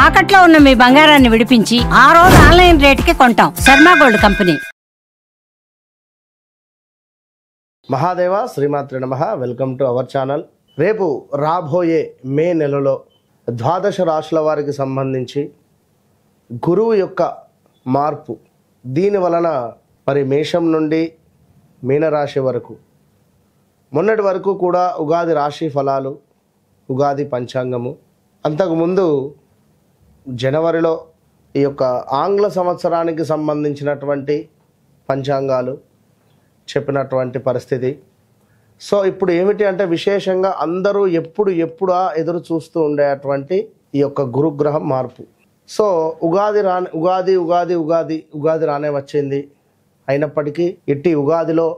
తాకట్లో ఉన్న మీ బంగారాన్ని విడిపించి ఆ రోజు ఆన్లైన్ రేటుకి కొంటాం. Sharma gold company. మహాదేవ శ్రీమాత్రి నమః. Welcome to our channel. రేపు రాబోయే మే నెలలో ద్వాదశ రాశుల వారికి సంబంధించి గురువు యొక్క మార్పు, దీని వలన మరి మేషం నుండి మీనరాశి వరకు, మొన్నటి వరకు కూడా ఉగాది రాశి ఫలాలు, ఉగాది పంచాంగము, అంతకుముందు జనవరిలో ఈ యొక్క ఆంగ్ల సంవత్సరానికి సంబంధించినటువంటి పంచాంగాలు చెప్పినటువంటి పరిస్థితి. సో ఇప్పుడు ఏమిటి అంటే విశేషంగా అందరూ ఎప్పుడా ఎదురు చూస్తూ ఉండేటువంటి ఈ యొక్క గురుగ్రహం మార్పు. సో ఉగాది రానే వచ్చింది. అయినప్పటికీ ఇట్టి ఉగాదిలో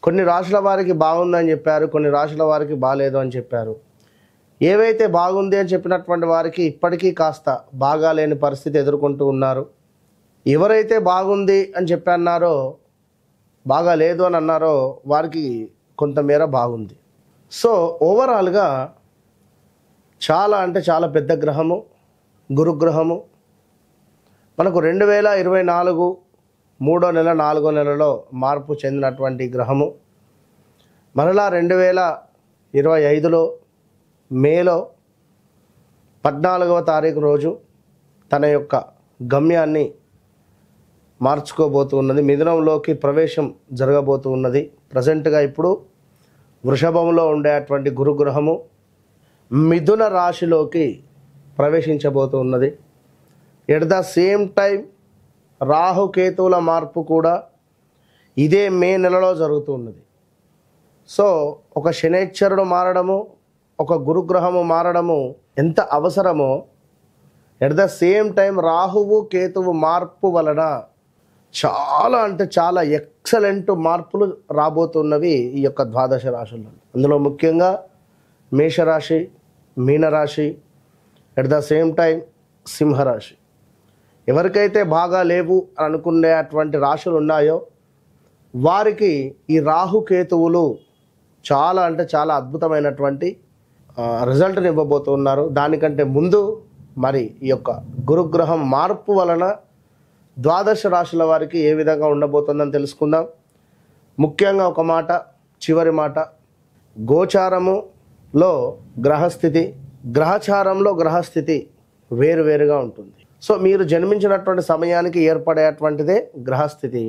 కొన్ని రాశుల వారికి బాగుందని చెప్పారు, కొన్ని రాశుల వారికి బాగాలేదు అని చెప్పారు. ఏవైతే బాగుంది అని చెప్పినటువంటి వారికి ఇప్పటికీ కాస్త బాగాలేని పరిస్థితి ఎదుర్కొంటూ ఉన్నారు. ఎవరైతే బాగుంది అని చెప్పన్నారో, బాగా లేదు అని అన్నారో వారికి కొంతమేర బాగుంది. సో ఓవరాల్గా చాలా అంటే చాలా పెద్ద గ్రహము గురుగ్రహము. మనకు 2024 3వ నెల 4వ నెలలో మార్పు చెందినటువంటి గ్రహము. మరలా 2025లో మేలో 14వ తారీఖు రోజు తన యొక్క గమ్యాన్ని మార్చుకోబోతున్నది. మిథునంలోకి ప్రవేశం జరగబోతూ ఉన్నది. ప్రజెంట్గా ఇప్పుడు వృషభంలో ఉండేటువంటి గురుగ్రహము మిథున రాశిలోకి ప్రవేశించబోతూ ఉన్నది. ఎట్ ద సేమ్ టైం రాహుకేతువుల మార్పు కూడా ఇదే మే నెలలో జరుగుతూ ఉన్నది. సో ఒక శనైశ్చరుడు మారడము, ఒక గురుగ్రహము మారడము ఎంత అవసరమో, ఎట్ ద సేమ్ టైం రాహువు కేతువు మార్పు వలన చాలా అంటే చాలా ఎక్సలెంట్ మార్పులు రాబోతున్నవి ఈ యొక్క ద్వాదశ రాశుల్లో. అందులో ముఖ్యంగా మేషరాశి, మీనరాశి, ఎట్ ద సేమ్ టైం సింహరాశి. ఎవరికైతే బాగా లేవు అని అనుకునేటువంటి రాశులు ఉన్నాయో వారికి ఈ రాహుకేతువులు చాలా అంటే చాలా అద్భుతమైనటువంటి రిజల్ట్ని ఇవ్వబోతున్నారు. దానికంటే ముందు మరి ఈ యొక్క గురుగ్రహం మార్పు వలన ద్వాదశ రాశుల వారికి ఏ విధంగా ఉండబోతుందని తెలుసుకుందాం. ముఖ్యంగా ఒక మాట, చివరి మాట, గోచారములో గ్రహస్థితి, గ్రహచారంలో గ్రహస్థితి వేరువేరుగా ఉంటుంది. సో మీరు జన్మించినటువంటి సమయానికి ఏర్పడేటువంటిదే గ్రహస్థితి.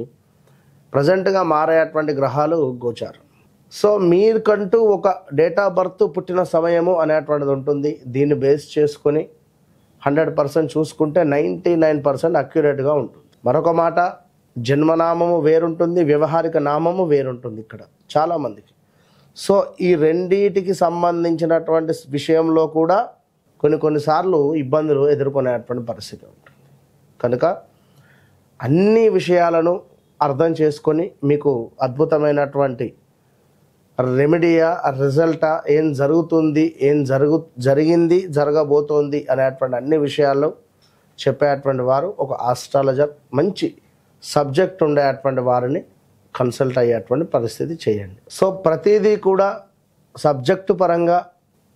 ప్రజెంట్గా మారేటువంటి గ్రహాలు గోచారం. సో మీకంటూ ఒక డేట్ ఆఫ్ బర్త్, పుట్టిన సమయము అనేటువంటిది ఉంటుంది. దీన్ని బేస్ చేసుకొని 100% చూసుకుంటే 99% అక్యురేట్గా ఉంటుంది. మరొక మాట, జన్మనామము వేరుంటుంది, వ్యవహారిక నామము వేరుంటుంది ఇక్కడ చాలామందికి. సో ఈ రెండింటికి సంబంధించినటువంటి విషయంలో కూడా కొన్నిసార్లు ఇబ్బందులు ఎదుర్కొనేటువంటి పరిస్థితి ఉంటుంది. కనుక అన్ని విషయాలను అర్థం చేసుకొని మీకు అద్భుతమైనటువంటి రెమెడియా, రిజల్టా, ఏం జరుగుతుంది, జరిగింది, జరగబోతోంది అనేటువంటి అన్ని విషయాల్లో చెప్పేటువంటి వారు ఒక ఆస్ట్రాలజర్, మంచి సబ్జెక్ట్ ఉండేటువంటి వారిని కన్సల్ట్ అయ్యేటువంటి పరిస్థితి చేయండి. సో ప్రతిదీ కూడా సబ్జెక్టు పరంగా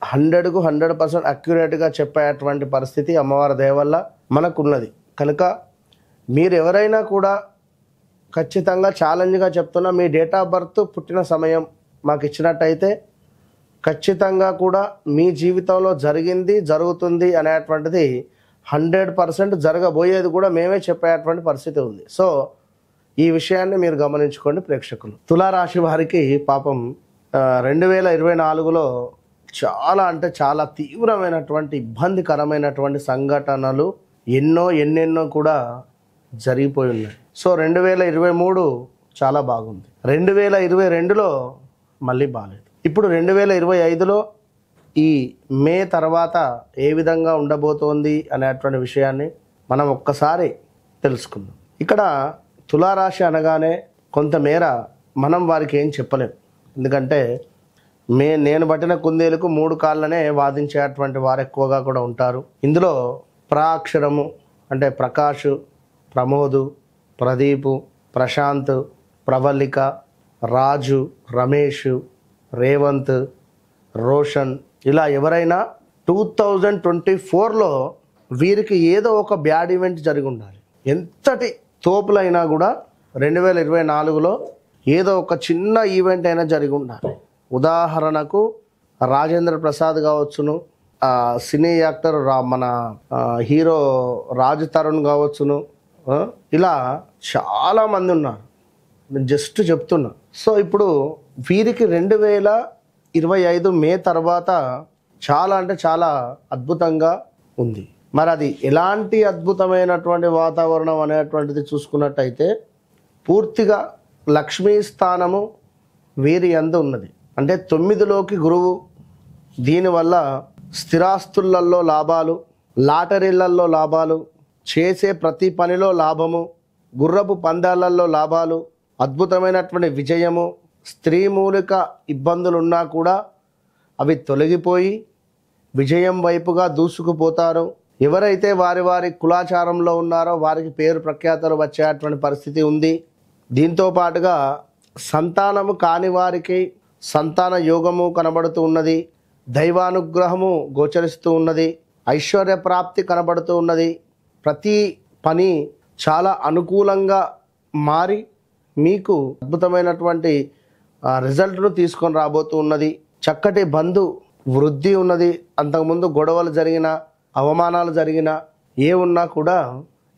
100కు 100% అక్యురేట్గా చెప్పేటువంటి పరిస్థితి అమ్మవారి దయ వల్ల మనకున్నది. కనుక మీరు ఎవరైనా కూడా ఖచ్చితంగా ఛాలెంజ్గా చెప్తున్నా, మీ డేట్ ఆఫ్ బర్త్, పుట్టిన సమయం మాకు ఇచ్చినట్టయితే ఖచ్చితంగా కూడా మీ జీవితంలో జరిగింది, జరుగుతుంది అనేటువంటిది 100% జరగబోయేది కూడా మేమే చెప్పేటువంటి పరిస్థితి ఉంది. సో ఈ విషయాన్ని మీరు గమనించుకోండి ప్రేక్షకులు. తులారాశి వారికి పాపం 2024లో చాలా అంటే చాలా తీవ్రమైనటువంటి ఇబ్బందికరమైనటువంటి సంఘటనలు ఎన్నెన్నో కూడా జరిగిపోయి ఉన్నాయి. సో 2023 చాలా బాగుంది. 2022లో మళ్ళీ బాగాలేదు. ఇప్పుడు 2025లో ఈ మే తర్వాత ఏ విధంగా ఉండబోతోంది అనేటువంటి విషయాన్ని మనం ఒక్కసారి తెలుసుకుందాం. ఇక్కడ తులారాశి అనగానే కొంతమేర మనం వారికి ఏం చెప్పలేం. ఎందుకంటే నేను పట్టిన కుందేలకు 3 కాళ్ళనే వాదించేటువంటి వారు ఎక్కువగా కూడా ఉంటారు. ఇందులో ప్రాక్షరము అంటే ప్రకాష్, ప్రమోదు, ప్రదీపు, ప్రశాంత్, ప్రవళిక, రాజు, రమేష్, రేవంత్, రోషన్, ఇలా ఎవరైనా 2024లో వీరికి ఏదో ఒక బ్యాడ్ ఈవెంట్ జరిగి ఉండాలి. ఎంతటి తోపులైనా కూడా 2024లో ఏదో ఒక చిన్న ఈవెంట్ అయినా జరిగి ఉండాలి. ఉదాహరణకు రాజేంద్ర ప్రసాద్ కావచ్చును, సినీ యాక్టర్ మన హీరో రాజ్ తరుణ్ కావచ్చును, ఇలా చాలామంది ఉన్నారు. నేను జస్ట్ చెప్తున్నా. సో ఇప్పుడు వీరికి 2025 మే తర్వాత చాలా అంటే చాలా అద్భుతంగా ఉంది. మరి అది ఎలాంటి అద్భుతమైనటువంటి వాతావరణం అనేటువంటిది చూసుకున్నట్టయితే పూర్తిగా లక్ష్మీ స్థానము వీరి యందు ఉన్నది. అంటే 9లోకి గురువు. దీనివల్ల స్థిరాస్తులలో లాభాలు, లాటరీలలో లాభాలు, చేసే ప్రతి పనిలో లాభము, గుర్రపు పందాలలో లాభాలు, అద్భుతమైనటువంటి విజయము, స్త్రీ మూలిక ఇబ్బందులున్నా కూడా అవి తొలగిపోయి విజయం వైపుగా దూసుకుపోతారు. ఎవరైతే వారి వారి కులాచారంలో ఉన్నారో వారికి పేరు ప్రఖ్యాతలు వచ్చేటువంటి పరిస్థితి ఉంది. దీంతో పాటుగా సంతానము కాని వారికి సంతాన యోగము కనబడుతూ ఉన్నది. దైవానుగ్రహము గోచరిస్తూ ఉన్నది. ఐశ్వర్య ప్రాప్తి కనబడుతూ ఉన్నది. ప్రతి పని చాలా అనుకూలంగా మారి మీకు అద్భుతమైనటువంటి రిజల్ట్ను తీసుకొని రాబోతూ ఉన్నది. చక్కటి బంధు వృద్ధి ఉన్నది. అంతకుముందు గొడవలు జరిగిన, అవమానాలు జరిగిన ఏ ఉన్నా కూడా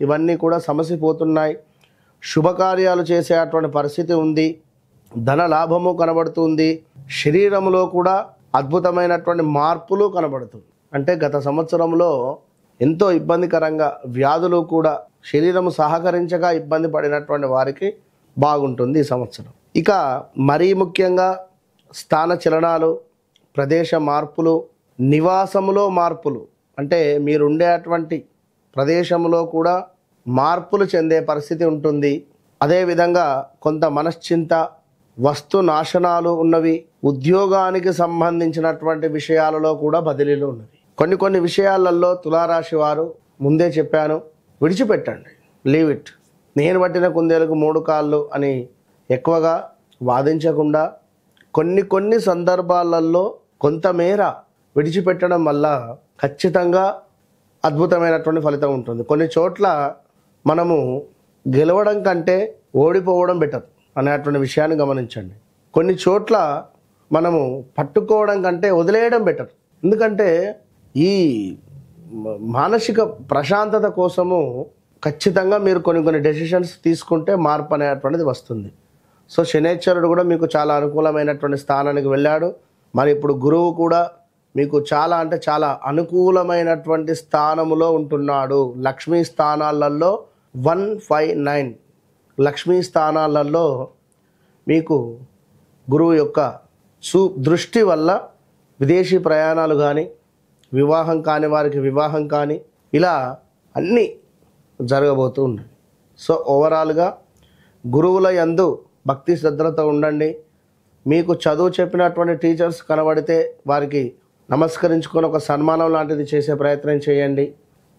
ఇవన్నీ కూడా సమసిపోతున్నాయి. శుభకార్యాలు చేసేటువంటి పరిస్థితి ఉంది. ధన లాభము కనబడుతుంది. శరీరంలో కూడా అద్భుతమైనటువంటి మార్పులు కనబడుతుంది. అంటే గత సంవత్సరంలో ఎంతో ఇబ్బందికరంగా వ్యాధులు కూడా శరీరము సహకరించగా ఇబ్బంది పడినటువంటి వారికి బాగుంటుంది ఈ సంవత్సరం. ఇక మరీ ముఖ్యంగా స్థాన చలనాలు, ప్రదేశ మార్పులు, నివాసములో మార్పులు, అంటే మీరుండేటువంటి ప్రదేశంలో కూడా మార్పులు చెందే పరిస్థితి ఉంటుంది. అదేవిధంగా కొంత మనశ్చింత, వస్తు నాశనాలు ఉన్నవి. ఉద్యోగానికి సంబంధించినటువంటి విషయాలలో కూడా బదిలీలు ఉన్నవి. కొన్ని విషయాలలో తులారాశి వారు ముందే చెప్పాను, విడిచిపెట్టండి, లీవ్ ఇట్. నేను పట్టిన కుందేలకు 3 కాళ్ళు అని ఎక్కువగా వాదించకుండా కొన్ని సందర్భాలలో కొంతమేర విడిచిపెట్టడం వల్ల ఖచ్చితంగా అద్భుతమైనటువంటి ఫలితం ఉంటుంది. కొన్ని చోట్ల మనము గెలవడం కంటే ఓడిపోవడం బెటర్ అనేటువంటి విషయాన్ని గమనించండి. కొన్ని చోట్ల మనము పట్టుకోవడం కంటే వదిలేయడం బెటర్. ఎందుకంటే ఈ మానసిక ప్రశాంతత కోసము ఖచ్చితంగా మీరు కొన్ని డెసిషన్స్ తీసుకుంటే మార్పు అనేటువంటిది వస్తుంది. సో శనేశ్వరుడు కూడా మీకు చాలా అనుకూలమైనటువంటి స్థానానికి వెళ్ళాడు. మరి ఇప్పుడు గురువు కూడా మీకు చాలా అంటే చాలా అనుకూలమైనటువంటి స్థానములో ఉంటున్నాడు. లక్ష్మీ స్థానాలలో 159 లక్ష్మీ స్థానాలలో మీకు గురువు యొక్క దృష్టి వల్ల విదేశీ ప్రయాణాలు కానీ, వివాహం కాని వారికి వివాహం కానీ, ఇలా అన్నీ జరగబోతూ ఉన్నాయి. సో ఓవరాల్గా గురువుల యందు భక్తి శ్రద్ధలతో ఉండండి. మీకు చదువు చెప్పినటువంటి టీచర్స్ కనబడితే వారికి నమస్కరించుకొని ఒక సన్మానం లాంటిది చేసే ప్రయత్నం చేయండి.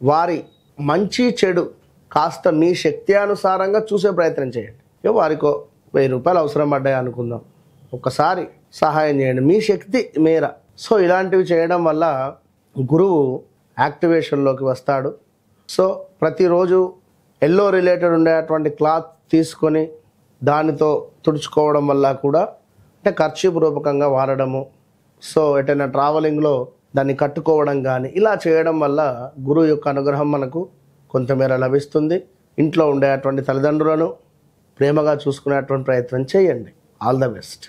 వారి మంచి చెడు కాస్త మీ శక్తి అనుసారంగా చూసే ప్రయత్నం చేయండి. వారికో 1000 రూపాయలు అవసరం పడ్డాయి అనుకుందాం, ఒకసారి సహాయం చేయండి మీ శక్తి మేర. సో ఇలాంటివి చేయడం వల్ల గురువు యాక్టివేషన్లోకి వస్తాడు. సో ప్రతిరోజు ఎల్లో రిలేటెడ్ ఉండేటువంటి క్లాత్ తీసుకొని దానితో తుడుచుకోవడం వల్ల కూడా, అంటే ఖర్చు రూపకంగా వాడడము, సో ఎటైనా ట్రావెలింగ్లో దాన్ని కట్టుకోవడం కానీ ఇలా చేయడం వల్ల గురువు యొక్క అనుగ్రహం మనకు కొంతమేర లభిస్తుంది. ఇంట్లో ఉండేటువంటి తల్లిదండ్రులను ప్రేమగా చూసుకునేటువంటి ప్రయత్నం చేయండి. All the best.